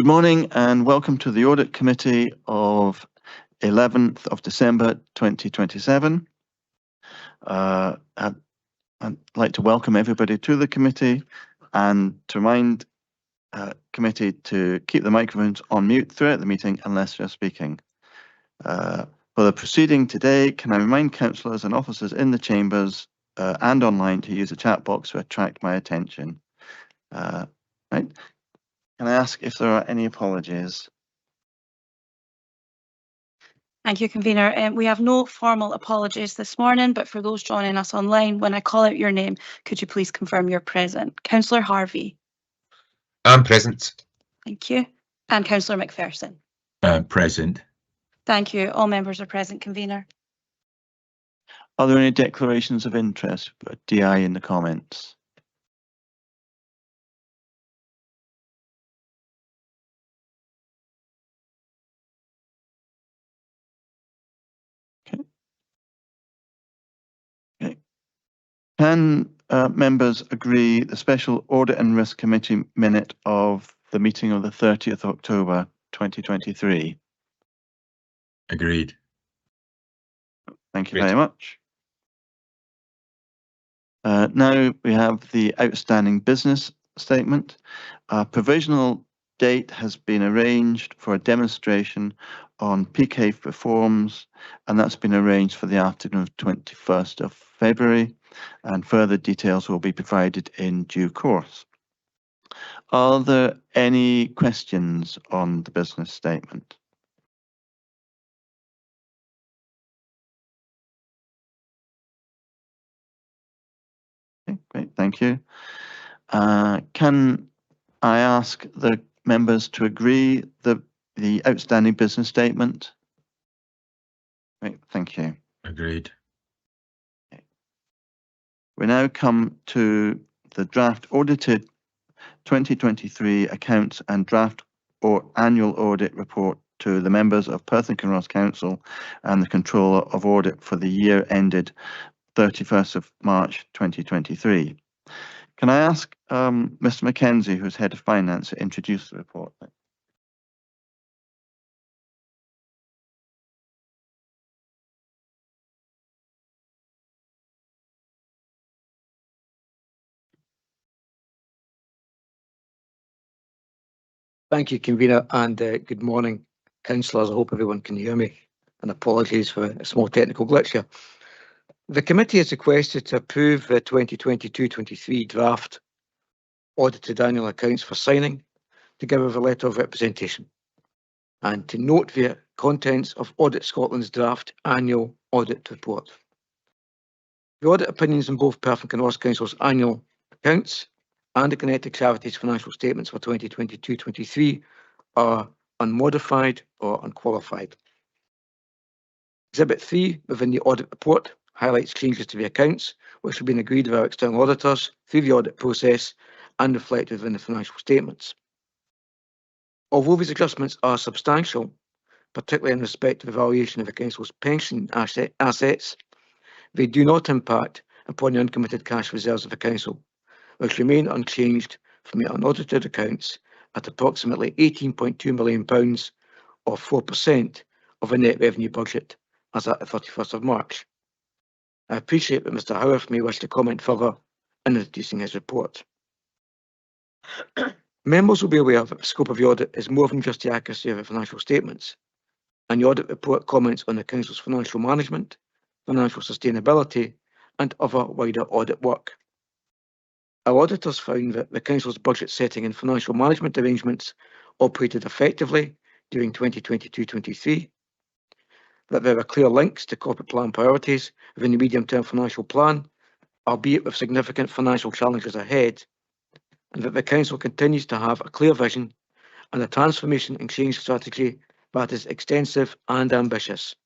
Good morning and welcome to the Audit Committee of 11th of December 2027. I'd like to welcome everybody to the committee and to remind committee to keep the microphones on mute throughout the meeting unless you're speaking. For the proceeding today, can I remind councillors and officers in the chambers and online to use the chat box to attract my attention. Right. Can I ask if there are any apologies? Thank you, Convener. We have no formal apologies this morning, but for those joining us online, when I call out your name, could you please confirm you're present? Councillor Harvey. I'm present. Thank you. And Councillor McPherson. Present. Thank you. All members are present, Convener. Are there any declarations of interest for DI in the comments? Okay. Can members agree the Special Audit and Risk Committee minute of the meeting of the 30th of October 2023? Agreed. Thank you very much. Now we have the outstanding business statement. A provisional date has been arranged for a demonstration on PK Reforms, and that's been arranged for the afternoon of 21st of February, and further details will be provided in due course. Are there any questions on the business statement? Okay, great, thank you. Can I ask the members to agree the outstanding business statement? Great, thank you. Agreed. Okay. We now come to the draft audited 2023 accounts and draft or annual audit report to the members of Perth and Kinross Council and the Controller of Audit for the year ended 31st of March 2023. Can I ask Mr. Mackenzie, who's Head of Finance, to introduce the report? Thank you, Convener, and good morning, councillors. I hope everyone can hear me, and apologies for a small technical glitch here. The committee is requested to approve the 2022-23 draft audited annual accounts for signing, together with a letter of representation, and to note the contents of Audit Scotland's draft annual audit report. The audit opinions in both Perth and Kinross Council's annual accounts and the Connected Charities financial statements for 2022-23 are unmodified or unqualified. Exhibit 3 within the audit report highlights changes to the accounts which have been agreed with our external auditors through the audit process and reflected within the financial statements. Although these adjustments are substantial, particularly in respect to the valuation of the Council's pension assets, they do not impact upon the uncommitted cash reserves of the Council, which remain unchanged from the unaudited accounts at approximately £18.2 million, or 4% of the net revenue budget as at the 31st of March. I appreciate that Mr. Howarth may wish to comment further in introducing his report. Members will be aware that the scope of the audit is more than just the accuracy of the financial statements, and the audit report comments on the Council's financial management, financial sustainability, and other wider audit work. Our auditors found that the Council's budget setting and financial management arrangements operated effectively during 2022-23, that there are clear links to corporate plan priorities within the medium-term financial plan, albeit with significant financial challenges ahead, and that the Council continues to have a clear vision and a transformation and change strategy that is extensive and ambitious.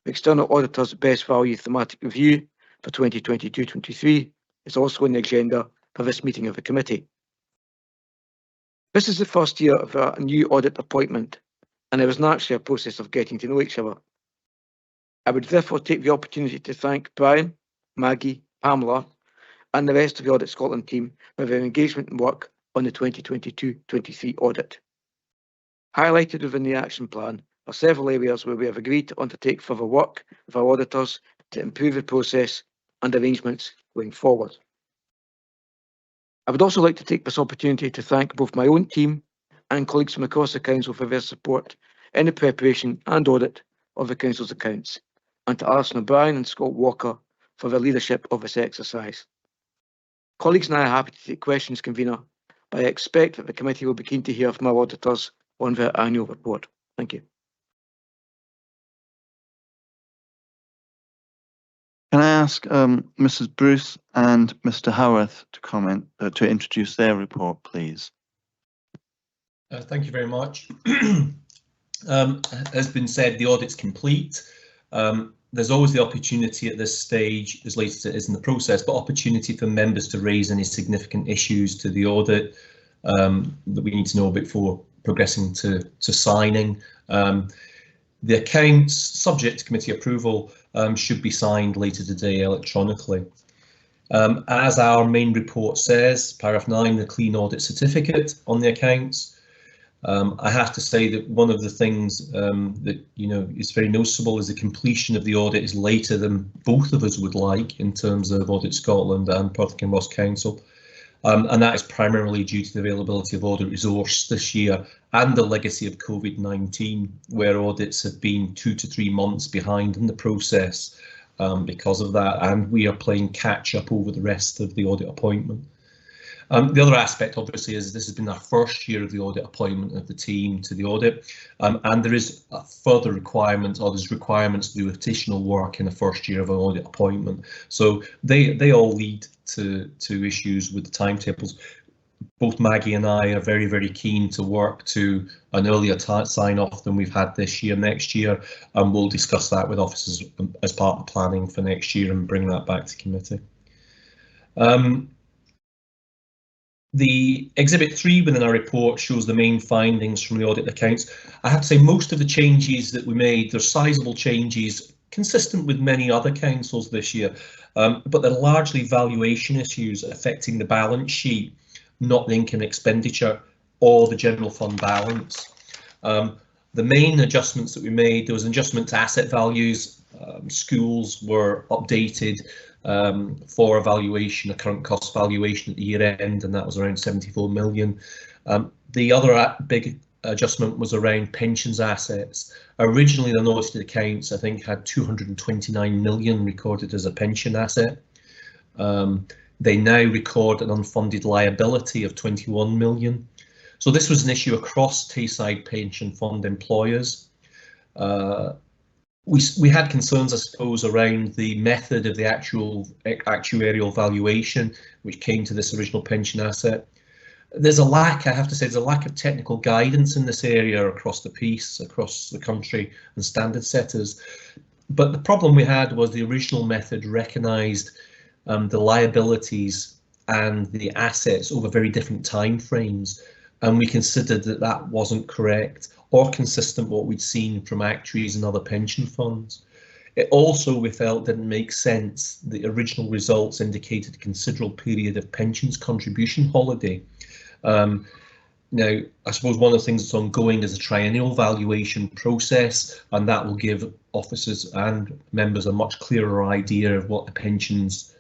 The external auditor's best value thematic review for 2022-23 is also on the agenda for this meeting of the committee. This is the first year of a new audit appointment, and there is naturally a process of getting to know each other. I would therefore take the opportunity to thank Brian, Maggie, Pamela, and the rest of the Audit Scotland team for their engagement and work on the 2022-23 audit. Highlighted within the action plan are several areas where we have agreed to undertake further work with our auditors to improve the process and arrangements going forward. I would also like to take this opportunity to thank both my own team and colleagues from across the Council for their support in the preparation and audit of the Council's accounts, and to Alison O'Brien and Scott Walker for their leadership of this exercise. Colleagues and I are happy to take questions, Convener, but I expect that the committee will be keen to hear from our auditors on their annual report. Thank you. Can I ask Mrs. Bruce and Mr. Howarth to comment, to introduce their report, please? Thank you very much. As been said, the audit's complete. There's always the opportunity at this stage, as late as it is in the process, but opportunity for members to raise any significant issues to the audit that we need to know before progressing to signing. The accounts, subject to committee approval, should be signed later today electronically. As our main report says, paragraph 9, the clean audit certificate on the accounts. I have to say that one of the things that is very noticeable is the completion of the audit is later than both of us would like in terms of Audit Scotland and Perth and Ross Council. And that is primarily due to the availability of audit resource this year and the legacy of COVID-19, where audits have been 2 to 3 months behind in the process because of that, and we are playing catch up over the rest of the audit appointment. The other aspect, obviously, is this has been our first year of the audit appointment of the team to the audit, and there is a further requirement, or there's requirements to do additional work in the first year of an audit appointment. So they all lead to issues with the timetables. Both Maggie and I are very, very keen to work to an earlier sign off than we've had this year, next year, and we'll discuss that with officers as part of planning for next year and bring that back to committee. The Exhibit 3 within our report shows the main findings from the audit accounts. I have to say most of the changes that we made, they're sizable changes consistent with many other councils this year, but they're largely valuation issues affecting the balance sheet, not the income expenditure or the general fund balance. The main adjustments that we made, there was an adjustment to asset values. Schools were updated for evaluation, a current cost valuation at the year end, and that was around 74 million. The other big adjustment was around pensions assets. Originally, the audited accounts, I think, had 229 million recorded as a pension asset. They now record an unfunded liability of 21 million. So this was an issue across Tayside pension fund employers. We had concerns, I suppose, around the method of the actual actuarial valuation, which came to this original pension asset. There's a lack, I have to say, there's a lack of technical guidance in this area across the piece, across the country, and standard setters. But the problem we had was the original method recognised the liabilities and the assets over very different time frames, and we considered that that wasn't correct or consistent with what we'd seen from actuaries and other pension funds. It also, we felt, didn't make sense. The original results indicated a considerable period of pensions contribution holiday. Now, I suppose one of the things that's ongoing is a triennial valuation process, and that will give officers and members a much clearer idea of what the pensions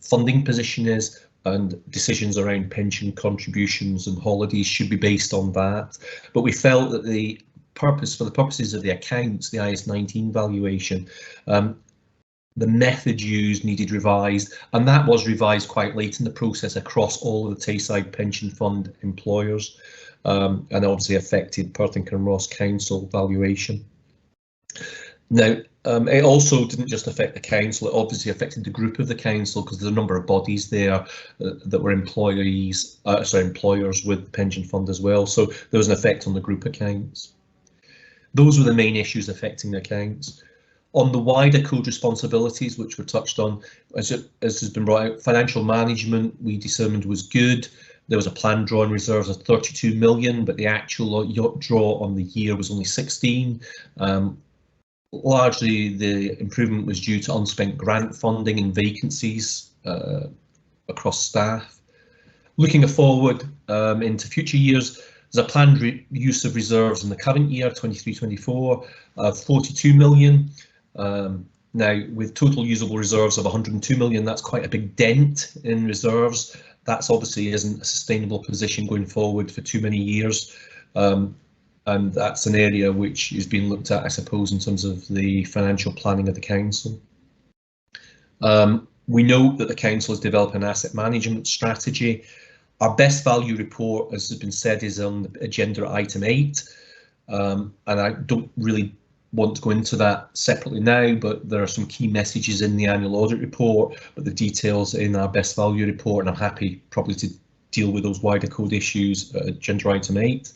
funding position is, and decisions around pension contributions and holidays should be based on that. But we felt that for the purposes of the accounts, the IAS 19 valuation, the method used needed revised, and that was revised quite late in the process across all of the Tayside pension fund employers, and obviously affected Perth and Ross Council valuation. Now, it also didn't just affect the council, it obviously affected the group of the council, because there's a number of bodies there that were employers with the pension fund as well. So there was an effect on the group accounts. Those were the main issues affecting the accounts. On the wider code responsibilities, which were touched on, as has been brought out, financial management we determined was good. There was a planned draw in reserves of 32 million, but the actual draw on the year was only 16. Largely, the improvement was due to unspent grant funding and vacancies across staff. Looking forward into future years, There's a planned use of reserves in the current year, 23-24, of 42 million. Now, with total usable reserves of 102 million, that's quite a big dent in reserves. That's obviously isn't a sustainable position going forward for too many years. And that's an area which is being looked at, I suppose, in terms of the financial planning of the council. We know that the council is developing an asset management strategy. Our best value report, as has been said, is on the agenda at item 8. And I don't really want to go into that separately now, but there are some key messages in the annual audit report, but the details in our best value report, and I'm happy probably to deal with those wider code issues at agenda item 8.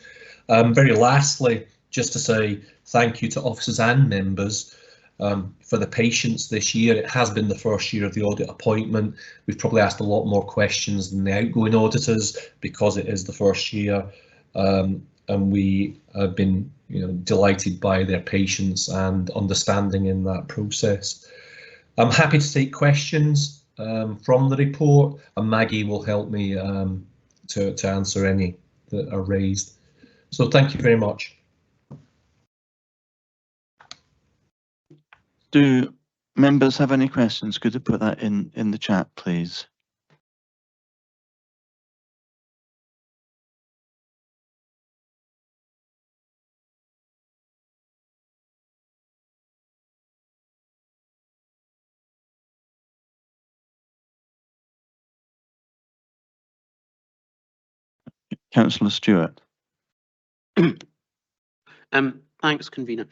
Very lastly, just to say thank you to officers and members for the patience this year. It has been the first year of the audit appointment. We've probably asked a lot more questions than the outgoing auditors because it is the first year, and we have been delighted by their patience and understanding in that process. I'm happy to take questions from the report, and Maggie will help me to answer any that are raised. So thank you very much. Do members have any questions? Could you put that in the chat, please? Councillor Stewart. Thanks, convener.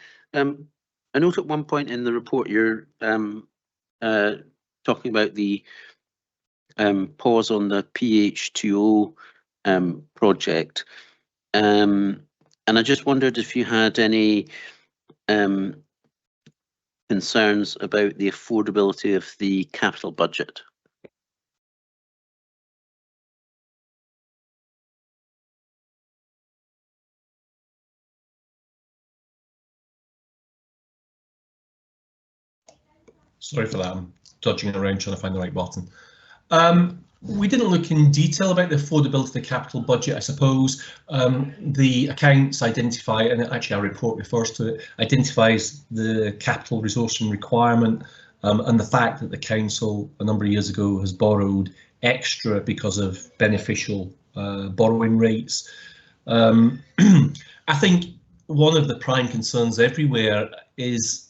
I note at one point in the report you're talking about the pause on the PH2O project, and I just wondered if you had any concerns about the affordability of the capital budget. Sorry for that, I'm dodging around trying to find the right button. We didn't look in detail about the affordability of the capital budget, I suppose. The accounts identify, and actually our report refers to it, identifies the capital resource and requirement, and the fact that the council a number of years ago has borrowed extra because of beneficial borrowing rates. I think one of the prime concerns everywhere is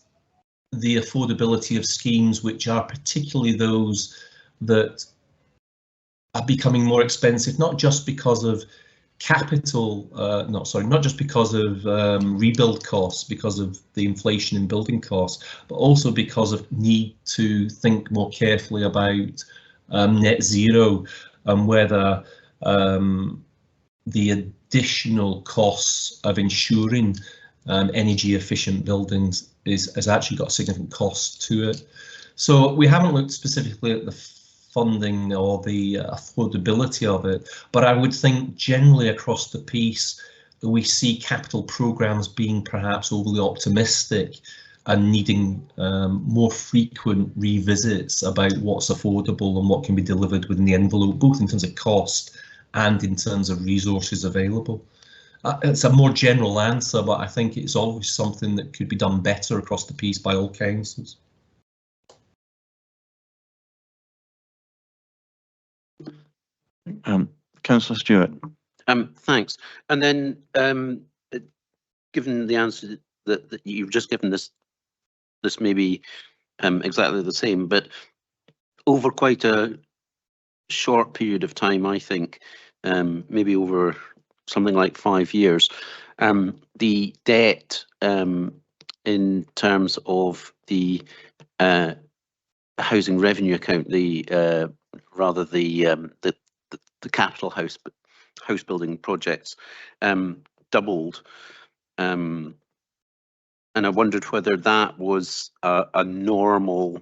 the affordability of schemes, which are particularly those that are becoming more expensive, not just because of capital, not just because of rebuild costs, because of the inflation in building costs, but also because of need to think more carefully about net zero and whether the additional costs of ensuring energy efficient buildings has actually got a significant cost to it. So we haven't looked specifically at the funding or the affordability of it, but I would think generally across the piece we see capital programmes being perhaps overly optimistic and needing more frequent revisits about what's affordable and what can be delivered within the envelope, both in terms of cost and in terms of resources available. It's a more general answer, but I think it's always something that could be done better across the piece by all councils. Councillor Stewart. Thanks. And then, given the answer that you've just given, this may be exactly the same, but over quite a short period of time, I think, maybe over something like 5 years, the debt in terms of the housing revenue account, the capital house building projects doubled, and I wondered whether that was a normal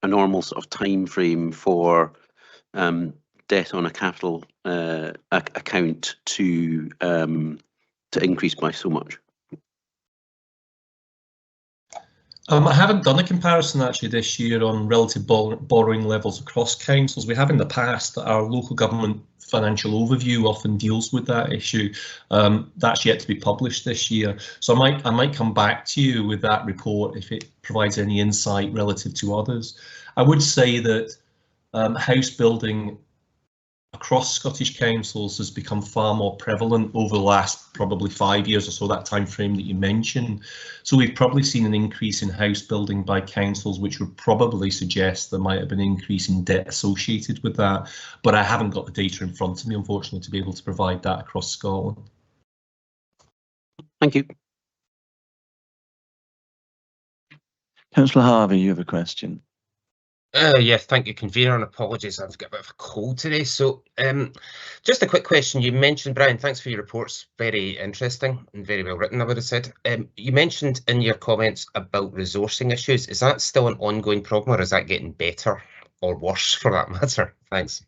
sort of time frame for debt on a capital account to increase by so much. I haven't done a comparison actually this year on relative borrowing levels across councils. We have in the past. Our local government financial overview often deals with that issue. That's yet to be published this year. So I might come back to you with that report if it provides any insight relative to others. I would say that house building across Scottish councils has become far more prevalent over the last probably 5 years or so, that time frame that you mentioned. So we've probably seen an increase in house building by councils, which would probably suggest there might have been an increase in debt associated with that. But I haven't got the data in front of me, unfortunately, to be able to provide that across Scotland. Thank you. Councillor Harvey, you have a question. Yes, thank you, convener, and apologies, I've got a bit of a cold today. So just a quick question. You mentioned, Brian, thanks for your reports, very interesting and very well written, I would have said. You mentioned in your comments about resourcing issues. Is that still an ongoing problem, or is that getting better or worse for that matter? Thanks.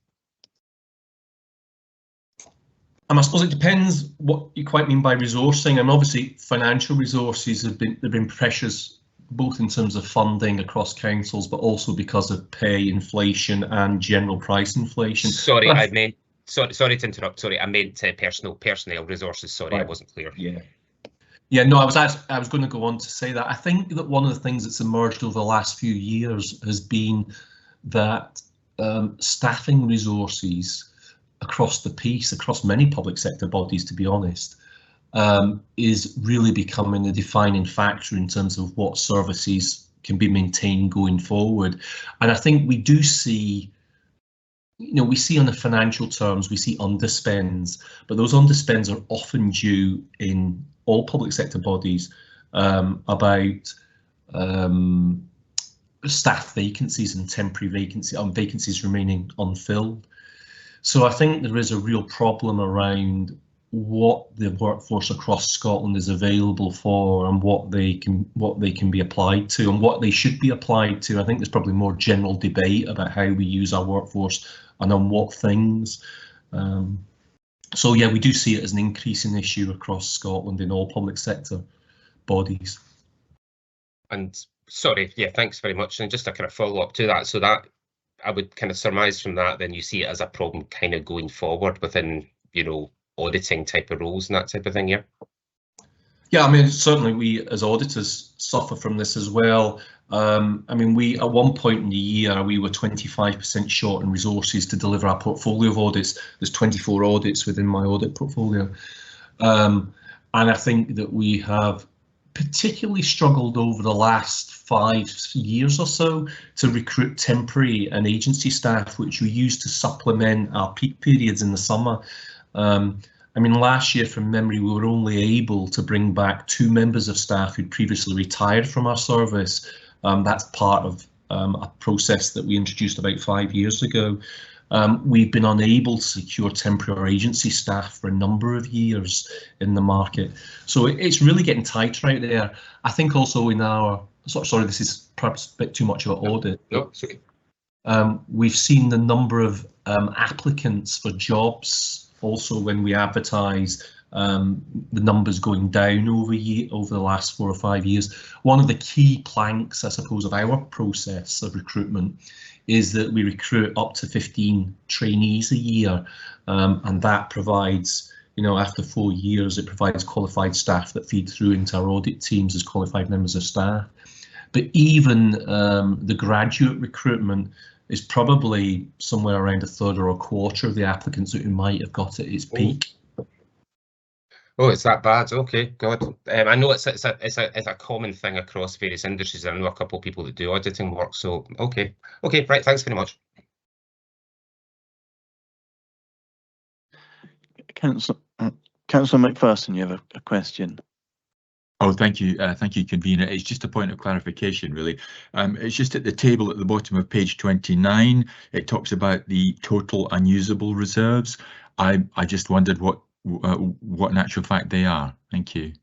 I suppose it depends what you quite mean by resourcing. And obviously financial resources have been pressures both in terms of funding across councils, but also because of pay inflation and general price inflation. Sorry, I meant sorry to interrupt. Sorry, I meant personnel resources. Sorry, right. I wasn't clear. Yeah, no, I was going to go on to say that. I think that one of the things that's emerged over the last few years has been that staffing resources across the piece, across many public sector bodies, to be honest, is really becoming a defining factor in terms of what services can be maintained going forward. And I think we do see, we see on the financial terms, we see underspends, but those underspends are often due in all public sector bodies about staff vacancies and temporary vacancies remaining unfilled. So I think there is a real problem around what the workforce across Scotland is available for and what they can be applied to and what they should be applied to. I think there's probably more general debate about how we use our workforce and on what things. So yeah, we do see it as an increasing issue across Scotland in all public sector bodies. And sorry, yeah, thanks very much. And just a kind of follow up to that, so that I would kind of surmise from that, then you see it as a problem kind of going forward within, auditing type of roles and that type of thing, yeah? Yeah, I mean, certainly we as auditors suffer from this as well. I mean, we at one point in the year, we were 25% short in resources to deliver our portfolio of audits. There's 24 audits within my audit portfolio. And I think that we have particularly struggled over the last 5 years or so to recruit temporary and agency staff, which we use to supplement our peak periods in the summer. I mean, last year, from memory, we were only able to bring back 2 members of staff who'd previously retired from our service. That's part of a process that we introduced about 5 years ago. We've been unable to secure temporary or agency staff for a number of years in the market. So it's really getting tighter out there. I think also in our, sorry, this is perhaps a bit too much of an audit. No, it's okay. We've seen the number of applicants for jobs also when we advertise, the numbers going down over the last 4 or 5 years. One of the key planks, I suppose, of our process of recruitment is that we recruit up to 15 trainees a year, and that provides, after 4 years, it provides qualified staff that feed through into our audit teams as qualified members of staff. But even the graduate recruitment is probably somewhere around a third or a quarter of the applicants that we might have got at its peak. Oh, it's that bad? Okay, God. I know it's a common thing across various industries. I know a couple of people that do auditing work. So okay, right. Thanks very much. Councillor McPherson, you have a question. Oh, thank you, convener. It's just a point of clarification, really. It's just at the table at the bottom of page 29. It talks about the total unusable reserves. I just wondered what in actual fact they are. Thank you.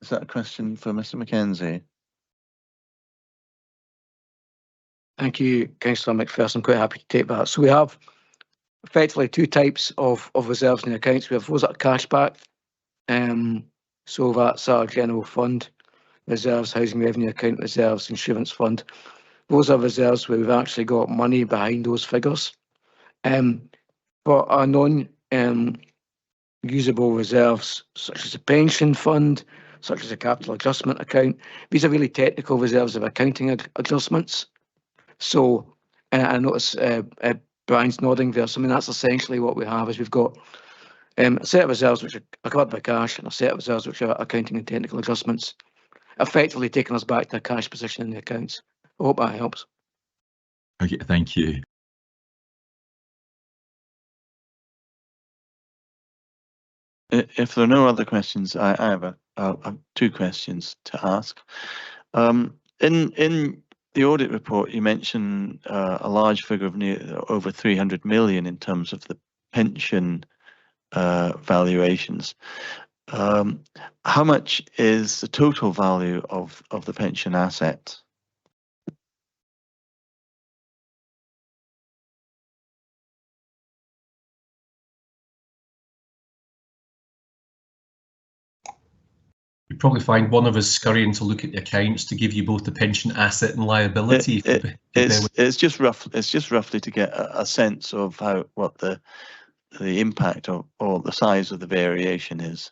Is that a question for Mr. Mackenzie? Thank you, Councillor McPherson. Quite happy to take that. So we have effectively two types of reserves in the accounts. We have those that are cash backed. So that's our general fund reserves, housing revenue account reserves, insurance fund. Those are reserves where we've actually got money behind those figures. For our non-usable reserves, such as a pension fund, such as a capital adjustment account, these are really technical reserves of accounting adjustments. So I notice Brian's nodding there. So I mean, that's essentially what we have is we've got a set of reserves which are covered by cash and a set of reserves which are accounting and technical adjustments, effectively taking us back to a cash position in the accounts. I hope that helps. Okay, thank you. If there are no other questions, I have two questions to ask. In the audit report, you mentioned a large figure of over 300 million in terms of the pension valuations. How much is the total value of the pension asset? You'd probably find one of us scurrying to look at the accounts to give you both the pension asset and liability. It's just roughly to get a sense of what the impact of or the size of the variation is.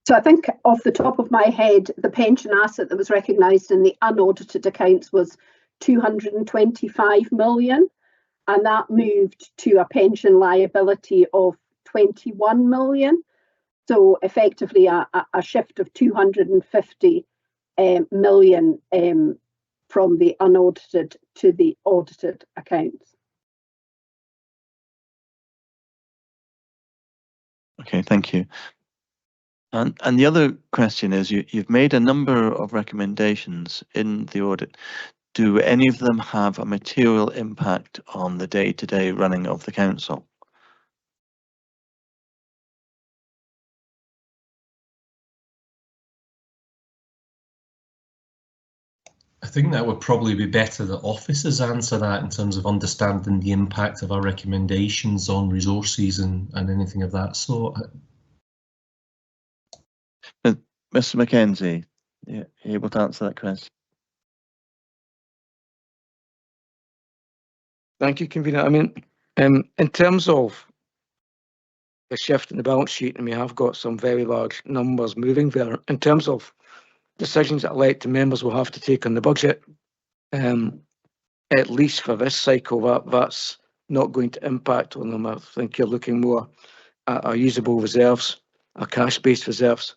So I think off the top of my head, the pension asset that was recognised in the unaudited accounts was 225 million, and that moved to a pension liability of 21 million. So effectively a shift of 250 million from the unaudited to the audited accounts. Okay, thank you. And the other question is, you've made a number of recommendations in the audit. Do any of them have a material impact on the day-to-day running of the council? I think that would probably be better that officers answer that in terms of understanding the impact of our recommendations on resources and anything of that sort. Mr. Mackenzie, are you able to answer that question? Thank you, Convener. I mean, in terms of the shift in the balance sheet, and we have got some very large numbers moving there, in terms of decisions that elected members will have to take on the budget, at least for this cycle, that's not going to impact on them. I think you're looking more at our usable reserves, our cash-based reserves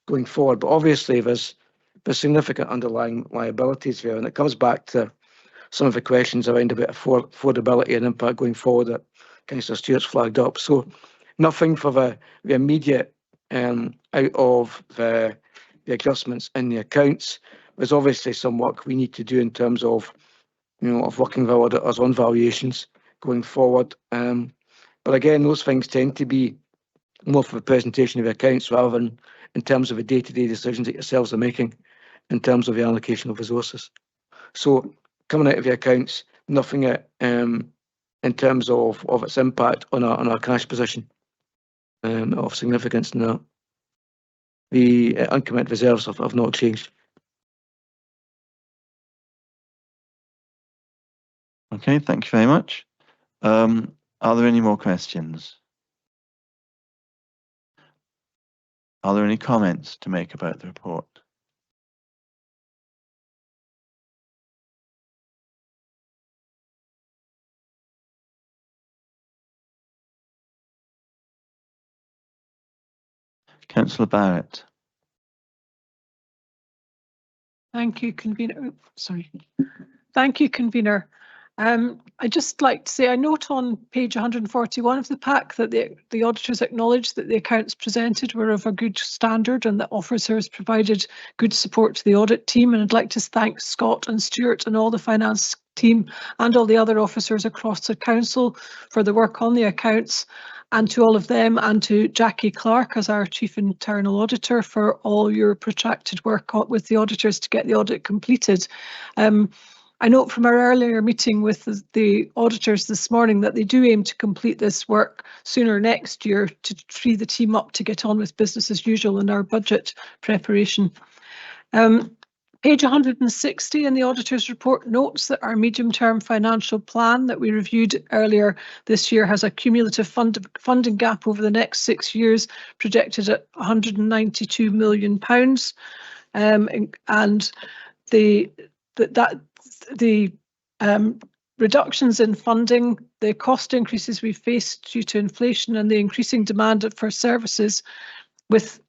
going forward. But obviously, there's significant underlying liabilities there, and it comes back to some of the questions around about affordability and impact going forward that Councillor Stewart's flagged up. So nothing for the immediate out of the adjustments in the accounts. There's obviously some work we need to do in terms of, of working with auditors on valuations going forward. But again, those things tend to be more for the presentation of the accounts rather than in terms of the day-to-day decisions that yourselves are making in terms of the allocation of resources. So coming out of the accounts, nothing in terms of its impact on our cash position of significance. No, the uncommitted reserves have not changed. Okay, thank you very much. Are there any more questions? Are there any comments to make about the report? Councillor Barrett. Thank you, Convener. Thank you, Convener. I'd just like to say I note on page 141 of the pack that the auditors acknowledged that the accounts presented were of a good standard and that officers provided good support to the audit team. And I'd like to thank Scott and Stuart and all the finance team and all the other officers across the council for the work on the accounts, and to all of them, and to Jackie Clark as our Chief Internal Auditor for all your protracted work with the auditors to get the audit completed. I note from our earlier meeting with the auditors this morning that they do aim to complete this work sooner next year to free the team up to get on with business as usual in our budget preparation. Page 160 in the auditor's report notes that our medium-term financial plan that we reviewed earlier this year has a cumulative funding gap over the next 6 years projected at £192 million. And the reductions in funding, the cost increases we faced due to inflation and the increasing demand for services with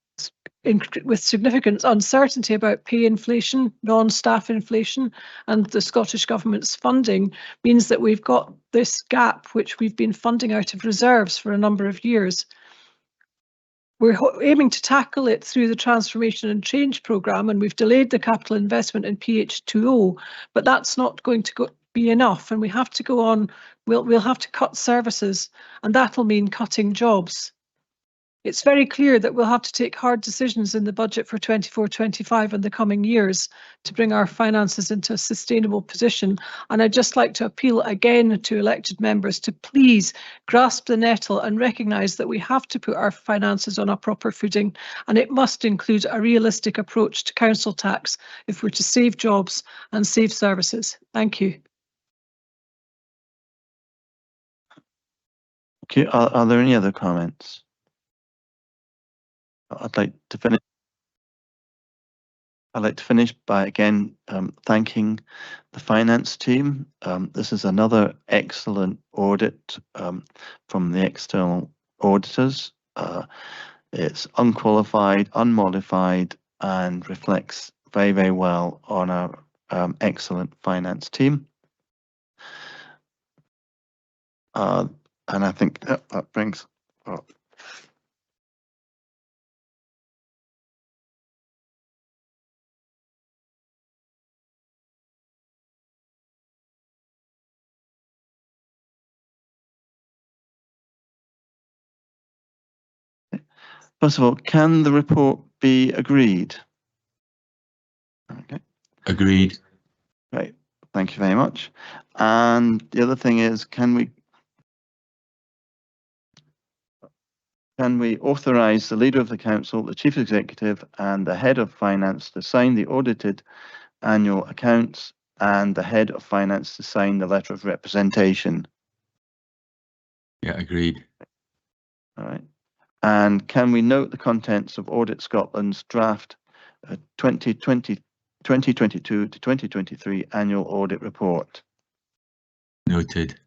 significant uncertainty about pay inflation, non-staff inflation, and the Scottish Government's funding means that we've got this gap which we've been funding out of reserves for a number of years. We're aiming to tackle it through the Transformation and Change programme, and we've delayed the capital investment in PH2O, but that's not going to be enough, and we have to go on. We'll have to cut services, and that'll mean cutting jobs. It's very clear that we'll have to take hard decisions in the budget for 24-25 and the coming years to bring our finances into a sustainable position. And I'd just like to appeal again to elected members to please grasp the nettle and recognise that we have to put our finances on a proper footing, and it must include a realistic approach to council tax if we're to save jobs and save services. Thank you. Okay, are there any other comments? I'd like to finish by again thanking the finance team. This is another excellent audit from the external auditors. It's unqualified, unmodified, and reflects very, very well on our excellent finance team. And I think that brings up. First of all, can the report be agreed? Okay. Agreed. Right. Thank you very much. And the other thing is, can we authorise the Leader of the Council, the Chief Executive and the Head of Finance to sign the audited annual accounts and the Head of Finance to sign the letter of representation? Yeah, agreed. All right. And can we note the contents of Audit Scotland's draft 2022 to 2023 annual audit report? Noted.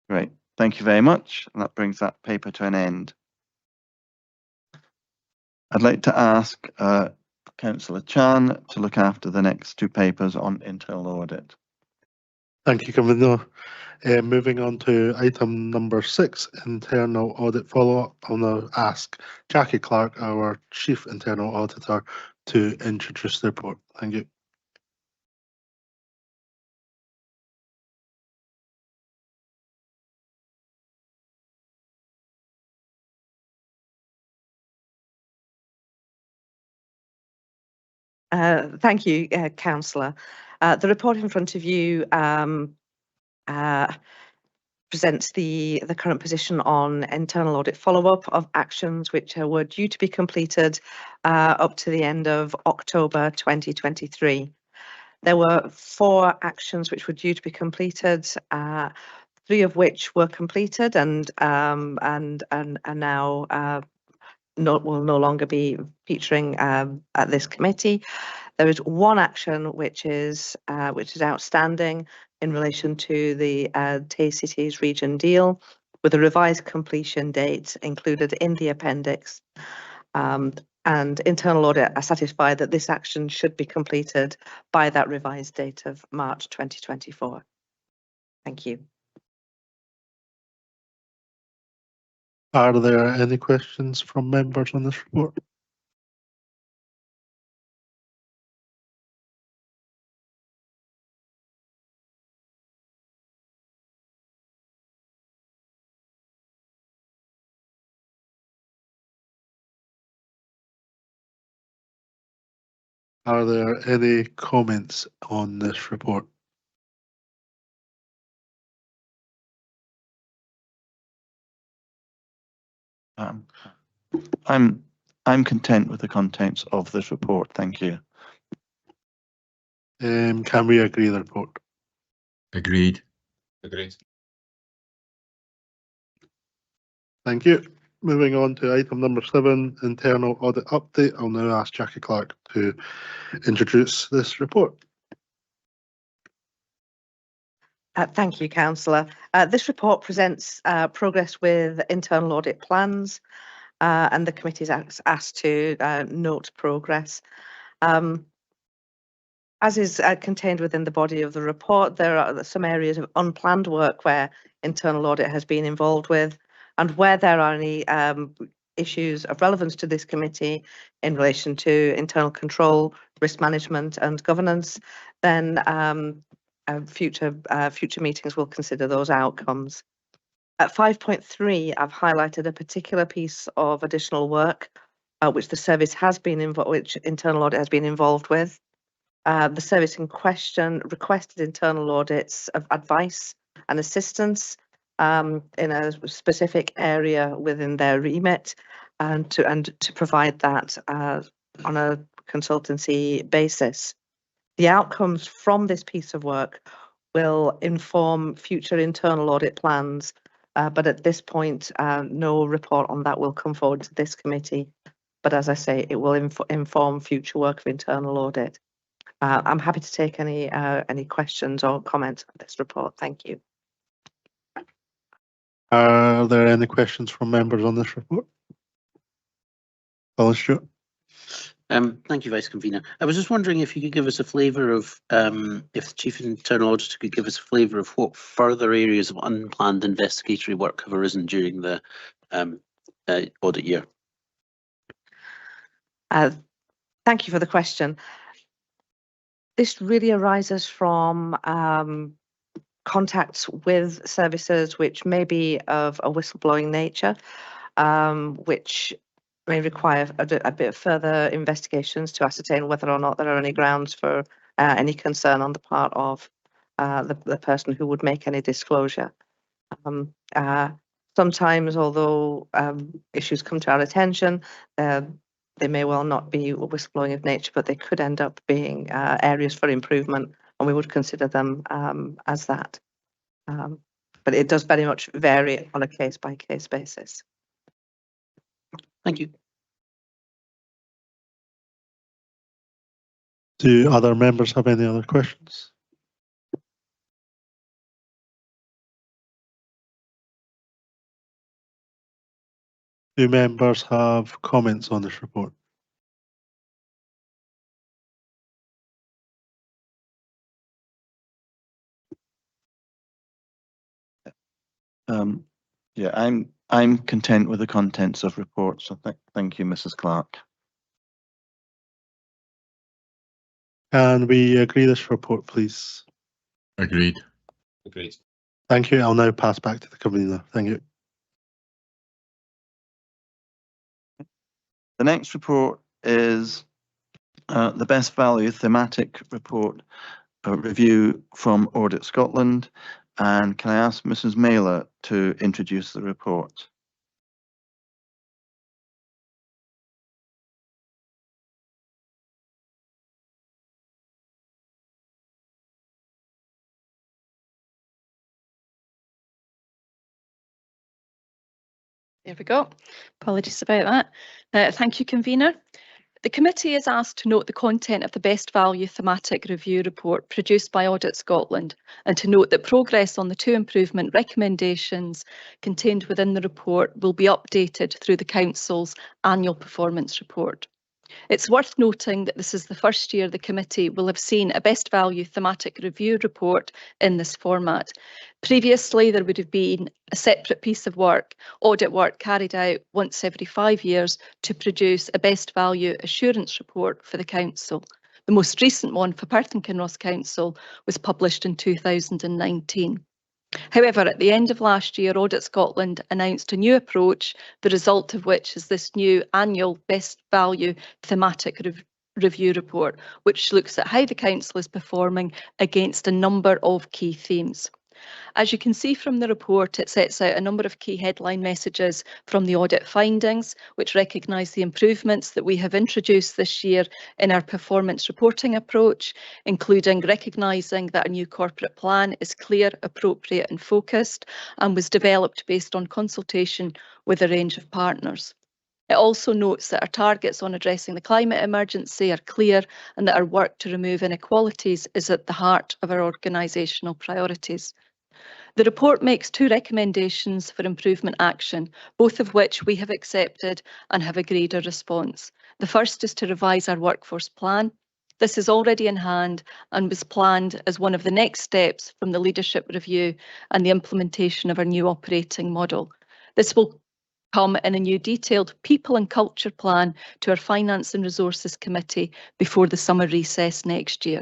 Great. Thank you very much. And that brings that paper to an end. I'd like to ask Councillor Chan to look after the next two papers on internal audit. Thank you, Convener. Moving on to item number 6, internal audit follow-up. I'll now ask Jackie Clark, our Chief Internal Auditor, to introduce the report. Thank you. Thank you, Councillor. The report in front of you presents the current position on internal audit follow-up of actions which were due to be completed up to the end of October 2023. There were 4 actions which were due to be completed, 3 of which were completed and now will no longer be featuring at this committee. There is 1 action which is outstanding in relation to the Tay Cities region deal, with a revised completion date included in the appendix. And internal audit are satisfied that this action should be completed by that revised date of March 2024. Thank you. Are there any questions from members on this report? Are there any comments on this report? I'm content with the contents of this report. Thank you. Can we agree the report? Agreed. Agreed. Thank you. Moving on to item number 7, internal audit update. I'll now ask Jackie Clark to introduce this report. Thank you, Councillor. This report presents progress with internal audit plans, and the committee is asked to note progress. As is contained within the body of the report, there are some areas of unplanned work where internal audit has been involved with, and where there are any issues of relevance to this committee in relation to internal control, risk management and governance, then future meetings will consider those outcomes. At 5.3, I've highlighted a particular piece of additional work which the service has been which internal audit has been involved with. The service in question requested internal audits of advice and assistance in a specific area within their remit, and to provide that on a consultancy basis. The outcomes from this piece of work will inform future internal audit plans, but at this point, no report on that will come forward to this committee. But as I say, it will inform future work of internal audit. I'm happy to take any questions or comments on this report. Thank you. Are there any questions from members on this report? Colin Stewart. Thank you, Vice Convener. I was just wondering if you could give us a flavour of, if the Chief Internal Auditor could give us a flavour of what further areas of unplanned investigatory work have arisen during the audit year. Thank you for the question. This really arises from contacts with services which may be of a whistleblowing nature, which may require a bit of further investigations to ascertain whether or not there are any grounds for any concern on the part of the person who would make any disclosure. Sometimes, although issues come to our attention, they may well not be whistleblowing of nature, but they could end up being areas for improvement, and we would consider them as that. But it does very much vary on a case-by-case basis. Thank you. Do other members have any other questions? Do members have comments on this report? Yeah, I'm content with the contents of reports. So thank you, Mrs. Clark. Can we agree this report, please? Agreed. Agreed. Thank you. I'll now pass back to the convener. Thank you. The next report is the best value thematic report review from Audit Scotland. And can I ask Mrs. Mailer to introduce the report? There we go. Apologies about that. Thank you, convener. The committee is asked to note the content of the best value thematic review report produced by Audit Scotland, and to note that progress on the 2 improvement recommendations contained within the report will be updated through the Council's annual performance report. It's worth noting that this is the first year the committee will have seen a best value thematic review report in this format. Previously, there would have been a separate piece of work, audit work carried out once every 5 years to produce a best value assurance report for the council. The most recent one for Perth and Kinross Council was published in 2019. However, at the end of last year, Audit Scotland announced a new approach, the result of which is this new annual best value thematic review report, which looks at how the council is performing against a number of key themes. As you can see from the report, it sets out a number of key headline messages from the audit findings, which recognise the improvements that we have introduced this year in our performance reporting approach, including recognising that a new corporate plan is clear, appropriate and focused, and was developed based on consultation with a range of partners. It also notes that our targets on addressing the climate emergency are clear and that our work to remove inequalities is at the heart of our organisational priorities. The report makes 2 recommendations for improvement action, both of which we have accepted and have agreed a response. The first is to revise our workforce plan. This is already in hand and was planned as one of the next steps from the leadership review and the implementation of our new operating model. This will come in a new detailed people and culture plan to our Finance and Resources Committee before the summer recess next year.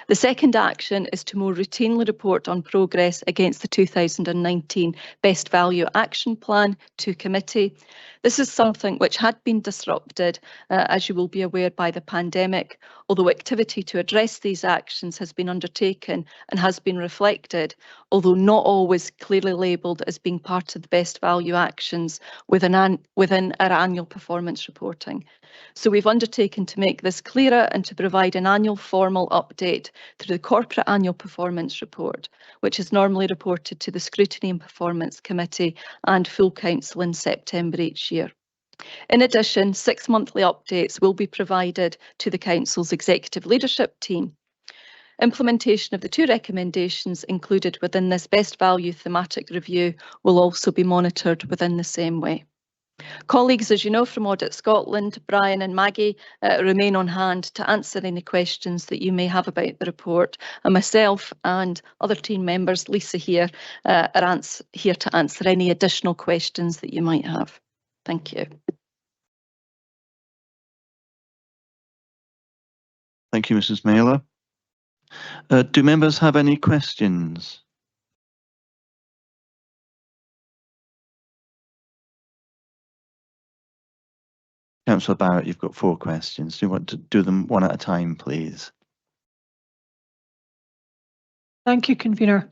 The second action is to more routinely report on progress against the 2019 Best Value Action Plan to committee. This is something which had been disrupted, as you will be aware, by the pandemic, although activity to address these actions has been undertaken and has been reflected, although not always clearly labelled as being part of the best value actions within our annual performance reporting. So we've undertaken to make this clearer and to provide an annual formal update through the Corporate Annual Performance Report, which is normally reported to the Scrutiny and Performance Committee and Full Council in September each year. In addition, 6 monthly updates will be provided to the Council's executive leadership team. Implementation of the 2 recommendations included within this best value thematic review will also be monitored within the same way. Colleagues, as you know from Audit Scotland, Brian and Maggie remain on hand to answer any questions that you may have about the report, and myself and other team members, Lisa here, are here to answer any additional questions that you might have. Thank you. Thank you, Mrs. Mailer. Do members have any questions? Councillor Barrett, you've got 4 questions. Do you want to do them one at a time, please? Thank you, Convener.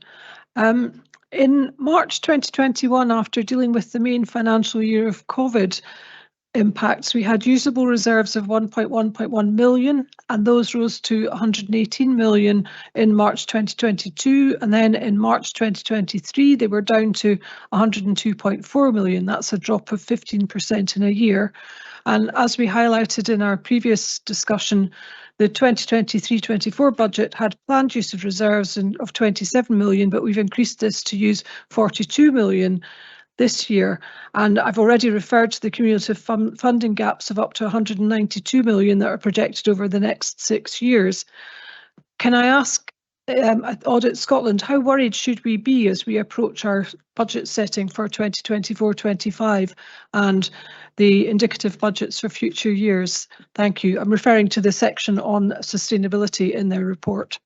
In March 2021, after dealing with the main financial year of COVID impacts, we had usable reserves of 1.1 million, and those rose to 118 million in March 2022, and then in March 2023 they were down to 102.4 million. That's a drop of 15% in a year. And as we highlighted in our previous discussion, the 2023-24 budget had planned use of reserves of 27 million, but we've increased this to use 42 million this year. And I've already referred to the cumulative funding gaps of up to 192 million that are projected over the next 6 years. Can I ask Audit Scotland, how worried should we be as we approach our budget setting for 2024-25 and the indicative budgets for future years? Thank you. I'm referring to the section on sustainability in their report.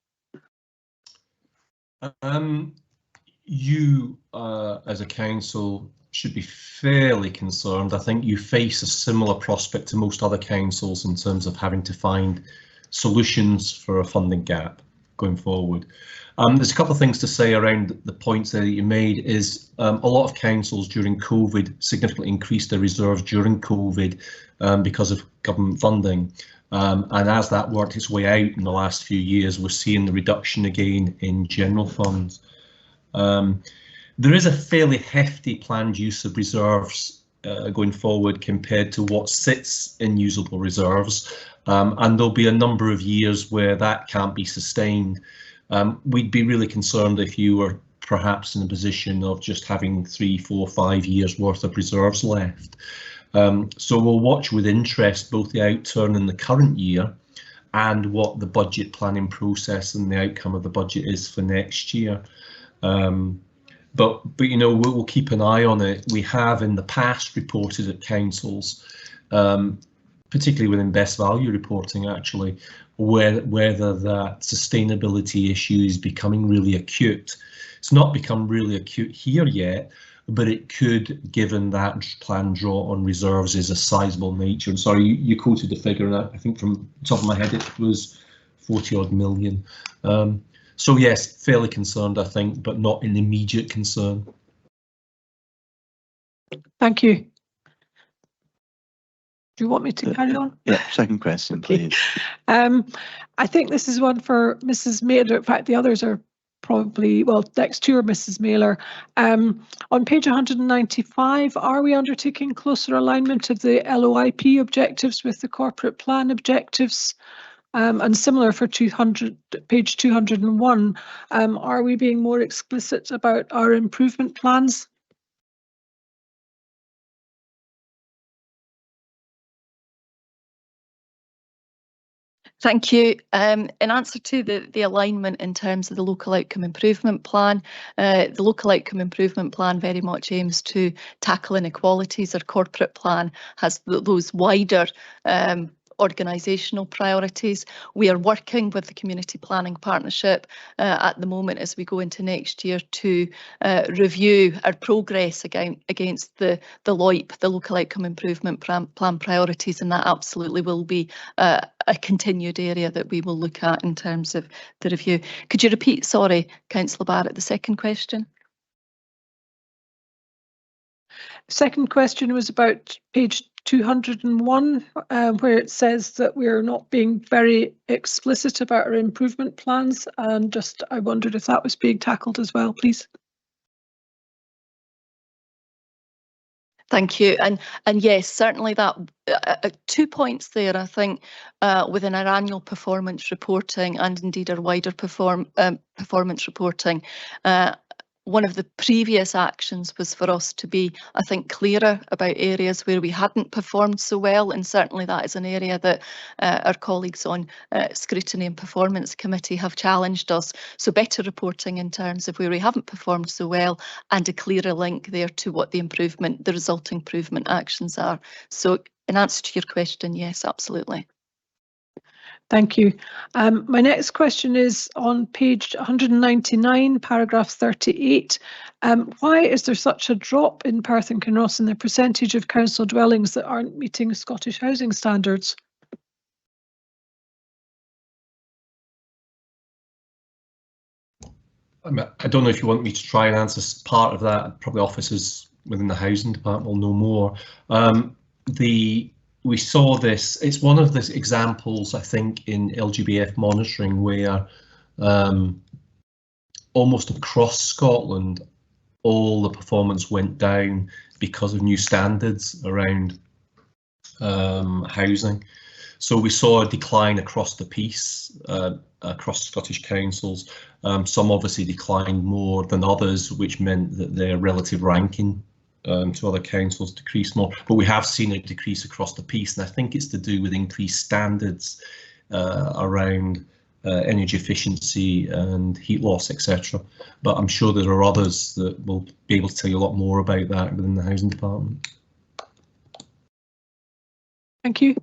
You, as a council, should be fairly concerned. I think you face a similar prospect to most other councils in terms of having to find solutions for a funding gap going forward. There's a couple of things to say around the points that you made. Is a lot of councils during COVID significantly increased their reserves during COVID because of government funding. And as that worked its way out in the last few years, we're seeing the reduction again in general funds. There is a fairly hefty planned use of reserves going forward compared to what sits in usable reserves, and there'll be a number of years where that can't be sustained. We'd be really concerned if you were perhaps in a position of just having 3, 4, 5 years worth of reserves left. So we'll watch with interest both the outturn in the current year and what the budget planning process and the outcome of the budget is for next year. But you know, we'll keep an eye on it. We have in the past reported at councils, particularly within best value reporting, actually, whether that sustainability issue is becoming really acute. It's not become really acute here yet, but it could, given that planned draw on reserves is a sizable nature. And sorry, you quoted the figure, and I think from the top of my head it was 40 odd million. So yes, fairly concerned, I think, but not an immediate concern. Thank you. Do you want me to carry on? Yeah, second question, Okay. please. I think this is one for Mrs. Mailer. In fact, the others are probably, well, next two are Mrs. Mailer. On page 195, are we undertaking closer alignment of the LOIP objectives with the corporate plan objectives? And similar for page 201, are we being more explicit about our improvement plans? Thank you. In answer to the alignment in terms of the local outcome improvement plan, the local outcome improvement plan very much aims to tackle inequalities. Our corporate plan has those wider organisational priorities. We are working with the Community Planning Partnership at the moment as we go into next year to review our progress against the LOIP, the Local Outcome Improvement Plan priorities, and that absolutely will be a continued area that we will look at in terms of the review. Could you repeat, sorry, Councillor Barrett, the second question? Second question was about page 201, where it says that we're not being very explicit about our improvement plans, and just I wondered if that was being tackled as well, please. Thank you. And yes, certainly that 2 points there, I think, within our annual performance reporting and indeed our wider performance reporting. One of the previous actions was for us to be, I think, clearer about areas where we hadn't performed so well, and certainly that is an area that our colleagues on Scrutiny and Performance Committee have challenged us. So better reporting in terms of where we haven't performed so well, and a clearer link there to what the resulting improvement actions are. So in answer to your question, yes, absolutely. Thank you. My next question is on page 199, paragraph 38. Why is there such a drop in Perth and Kinross in the percentage of council dwellings that aren't meeting Scottish housing standards? I don't know if you want me to try and answer part of that. Probably officers within the housing department will know more. We saw this, it's one of the examples, I think, in LGBF monitoring where almost across Scotland, all the performance went down because of new standards around housing. So we saw a decline across the piece, across Scottish councils. Some obviously declined more than others, which meant that their relative ranking to other councils decreased more, but we have seen it decrease across the piece, and I think it's to do with increased standards around energy efficiency and heat loss, etc. But I'm sure there are others that will be able to tell you a lot more about that within the housing department. Thank you.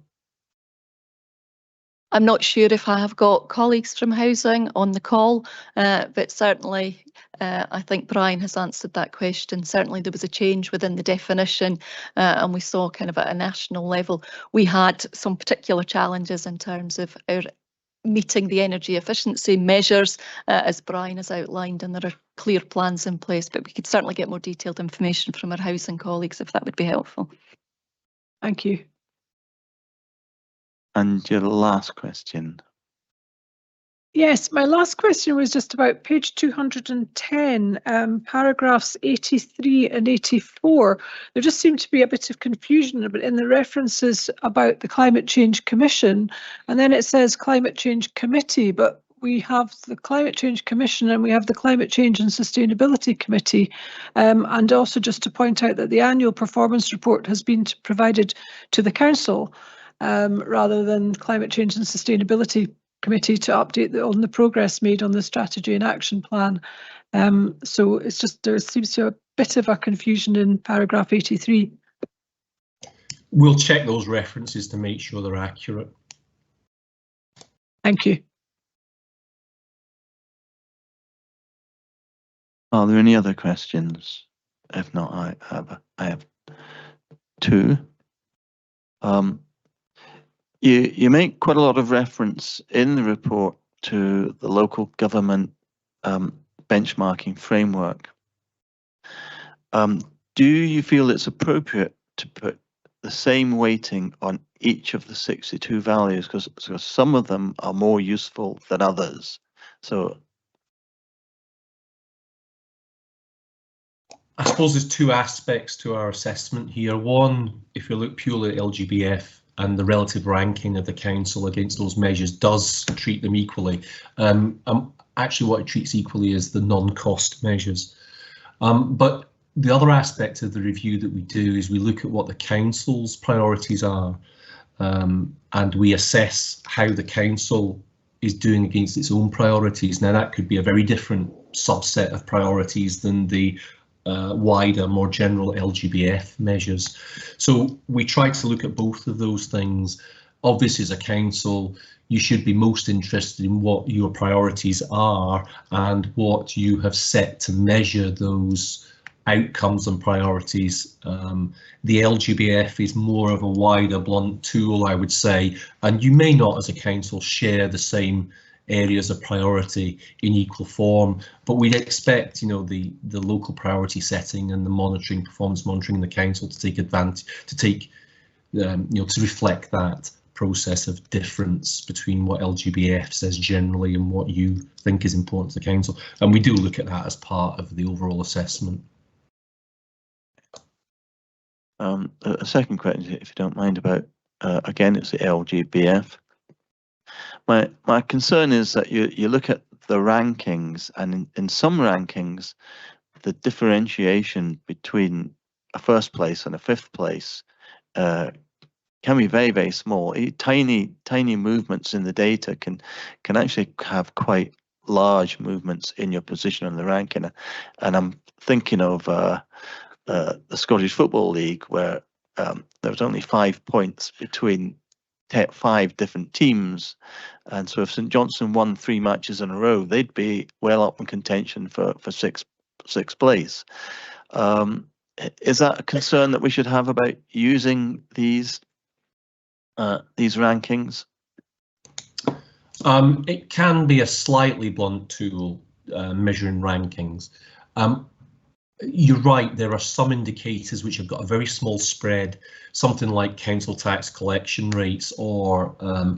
I'm not sure if I have got colleagues from housing on the call, but certainly I think Brian has answered that question. Certainly there was a change within the definition and we saw kind of at a national level, we had some particular challenges in terms of our meeting the energy efficiency measures as Brian has outlined, and there are clear plans in place, but we could certainly get more detailed information from our housing colleagues if that would be helpful. Thank you. And your last question. Yes, my last question was just about page 210, paragraphs 83 and 84. There just seemed to be a bit of confusion in the references about the Climate Change Commission, and then it says Climate Change Committee, but we have the Climate Change Commission and we have the Climate Change and Sustainability Committee. And also just to point out that the annual performance report has been provided to the Council rather than Climate Change and Sustainability Committee to update on the progress made on the strategy and action plan. So it's just there seems to be a bit of a confusion in paragraph 83. We'll check those references to make sure they're accurate. Thank you. Are there any other questions? If not, I have two. You make quite a lot of reference in the report to the local government benchmarking framework. Do you feel it's appropriate to put the same weighting on each of the 62 values? Because some of them are more useful than others. So I suppose there's two aspects to our assessment here. One, if you look purely at LGBF and the relative ranking of the council against those measures does treat them equally. Actually, what it treats equally is the non-cost measures. But the other aspect of the review that we do is we look at what the council's priorities are, and we assess how the council is doing against its own priorities. Now, that could be a very different subset of priorities than the wider, more general LGBF measures. So we try to look at both of those things. Obviously, as a council, you should be most interested in what your priorities are and what you have set to measure those outcomes and priorities. The LGBF is more of a wider, blunt tool, I would say, and you may not, as a council, share the same areas of priority in equal form, but we'd expect, you know, the local priority setting and the monitoring, performance monitoring in the council to take advantage, to reflect that process of difference between what LGBF says generally and what you think is important to the council. And we do look at that as part of the overall assessment. A second question, if you don't mind, about again, it's the LGBF. My concern is that you look at the rankings, and in some rankings, the differentiation between a first place and a fifth place can be very, very small. Tiny movements in the data can actually have quite large movements in your position on the ranking. And I'm thinking of the Scottish Football League, where there was only 5 points between 5 different teams, and so if St Johnstone won 3 matches in a row, they'd be well up in contention for sixth place. Is that a concern that we should have about using these rankings? It can be a slightly blunt tool, measuring rankings. You're right, there are some indicators which have got a very small spread, something like council tax collection rates or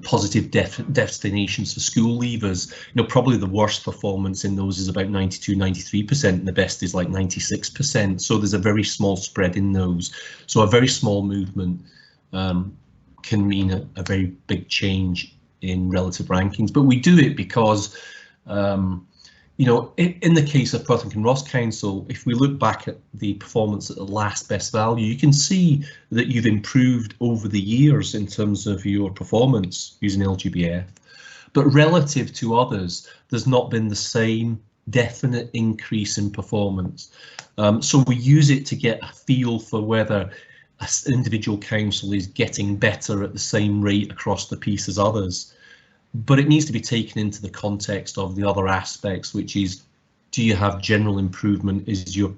positive destinations for school leavers. You know, probably the worst performance in those is about 92-93%, and the best is like 96%. So there's a very small spread in those. So a very small movement can mean a very big change in relative rankings. But we do it because you know, in the case of Perth and Ross Council, if we look back at the performance at the last best value, you can see that you've improved over the years in terms of your performance using LGBF. But relative to others, there's not been the same definite increase in performance. So we use it to get a feel for whether an individual council is getting better at the same rate across the piece as others. But it needs to be taken into the context of the other aspects, which is, do you have general improvement? Is your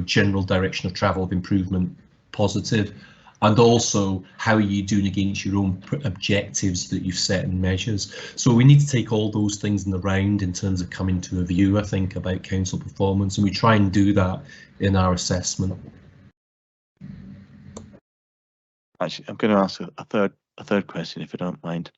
general direction of travel of improvement positive? And also, how are you doing against your own objectives that you've set in measures? So we need to take all those things in the round in terms of coming to a view, I think, about council performance, and we try and do that in our assessment. Actually, I'm going to ask a third question, if you don't mind.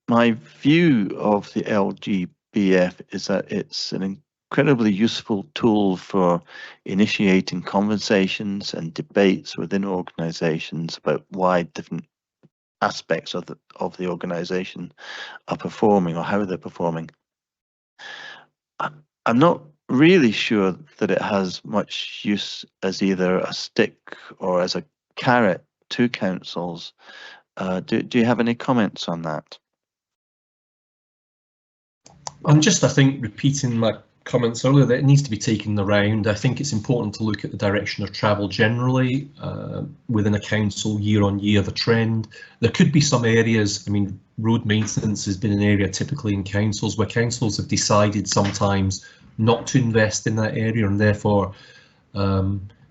My view of the LGBF is that it's an incredibly useful tool for initiating conversations and debates within organisations about why different aspects of the organisation are performing or how they're performing. I'm not really sure that it has much use as either a stick or as a carrot to councils. Do you have any comments on that? I'm just, I think, repeating my comments earlier that it needs to be taken around. I think it's important to look at the direction of travel generally within a council year on year, the trend. There could be some areas, I mean, road maintenance has been an area typically in councils where councils have decided sometimes not to invest in that area, and therefore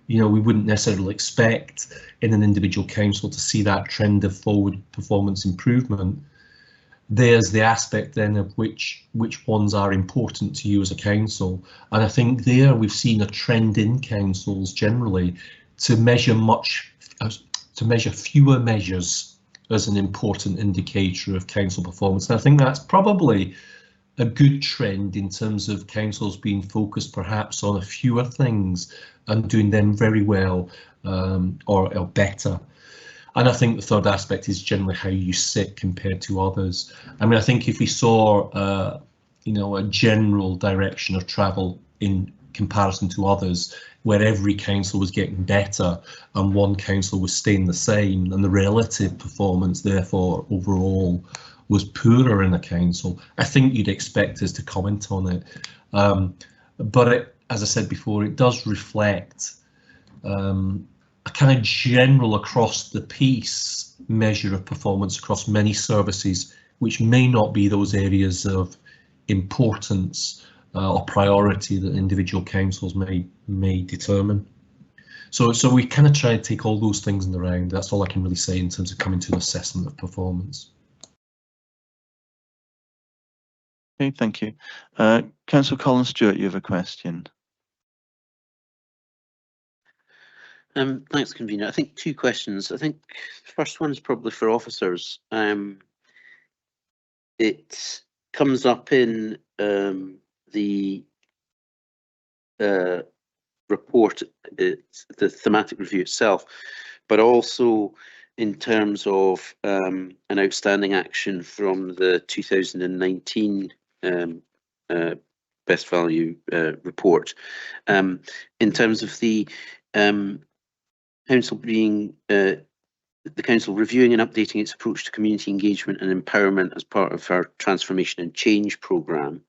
you know, we wouldn't necessarily expect in an individual council to see that trend of forward performance improvement. there's the aspect then of which ones are important to you as a council. And I think there we've seen a trend in councils generally to measure fewer measures as an important indicator of council performance. And I think that's probably a good trend in terms of councils being focused perhaps on a fewer things and doing them very well, or better. And I think the third aspect is generally how you sit compared to others. I mean, I think if we saw, a general direction of travel in comparison to others, where every council was getting better and one council was staying the same, and the relative performance, therefore, overall, was poorer in a council, I think you'd expect us to comment on it. But as I said before, it does reflect a kind of general across the piece measure of performance across many services, which may not be those areas of importance or priority that individual councils may determine. So we kind of try to take all those things in the round. That's all I can really say in terms of coming to an assessment of performance. Okay, thank you. Councillor Colin Stewart, you have a question. Thanks, convener. I think two questions. I think the first one is probably for officers. It comes up in the report, the thematic review itself, but also in terms of an outstanding action from the 2019 best value report. In terms of the council being the council reviewing and updating its approach to community engagement and empowerment as part of our transformation and change programme.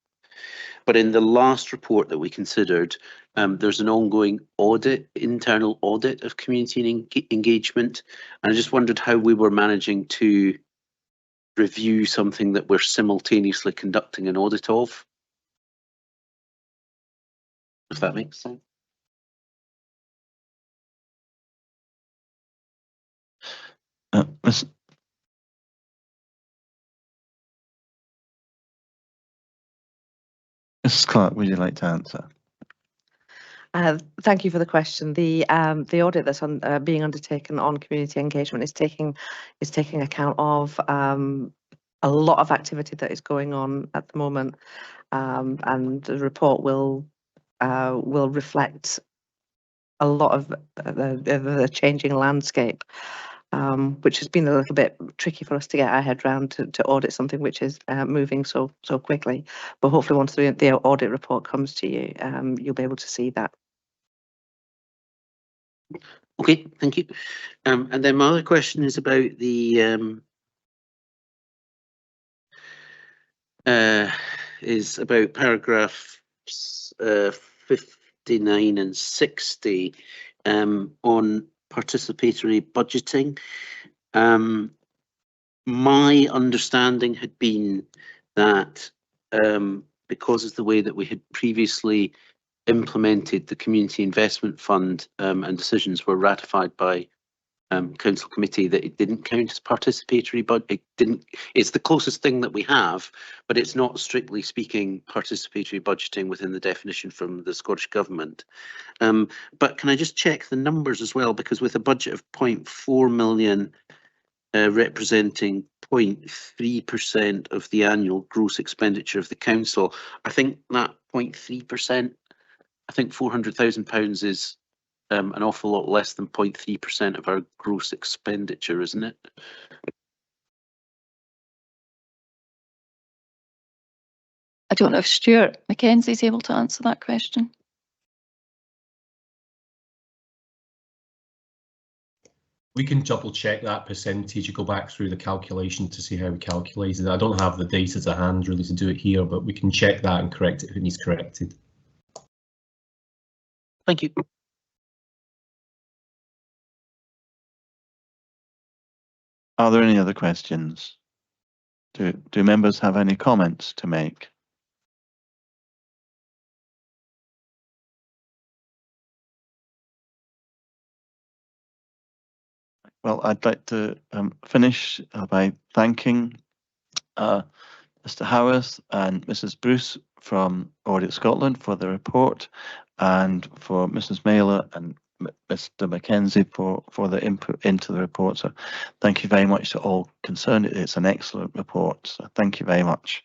But in the last report that we considered, there's an ongoing audit, internal audit of community engagement. And I just wondered how we were managing to review something that we're simultaneously conducting an audit of. If that makes sense. Mrs. Clark, would you like to answer? Thank you for the question. The audit that's being undertaken on community engagement is taking account of a lot of activity that is going on at the moment, and the report will reflect a lot of the changing landscape, which has been a little bit tricky for us to get our head around to audit something which is moving so quickly. But hopefully once the audit report comes to you, you'll be able to see that. Okay, thank you. And then my other question is about the paragraphs 59 and 60 on participatory budgeting. My understanding had been that because of the way that we had previously implemented the Community Investment Fund and decisions were ratified by Council Committee, that it didn't count as participatory, but it's the closest thing that we have, but it's not strictly speaking participatory budgeting within the definition from the Scottish Government. But can I just check the numbers as well, because with a budget of 0.4 million representing 0.3% of the annual gross expenditure of the council, I think that 0.3%, I think £400,000 is an awful lot less than 0.3% of our gross expenditure, isn't it? I don't know if Stuart Mackenzie's able to answer that question. We can double check that percentage. You go back through the calculation to see how we calculated it. I don't have the data to hand really to do it here, but we can check that and correct it if it needs corrected. Thank you. Are there any other questions? Do members have any comments to make? Well, I'd like to finish by thanking Mr. Howarth and Mrs. Bruce from Audit Scotland for the report, and for Mrs. Mailer and Mr. Mackenzie for the input into the report. So thank you very much to all concerned. It's an excellent report. So thank you very much.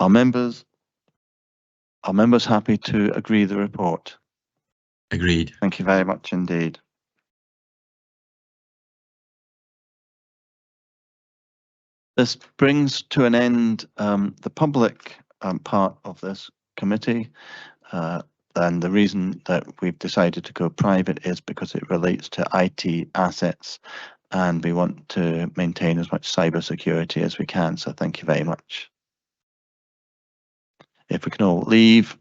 Are members happy to agree the report? Agreed. Thank you very much indeed. This brings to an end the public part of this committee. And the reason that we've decided to go private is because it relates to IT assets, and we want to maintain as much cyber security as we can. So thank you very much. If we can all leave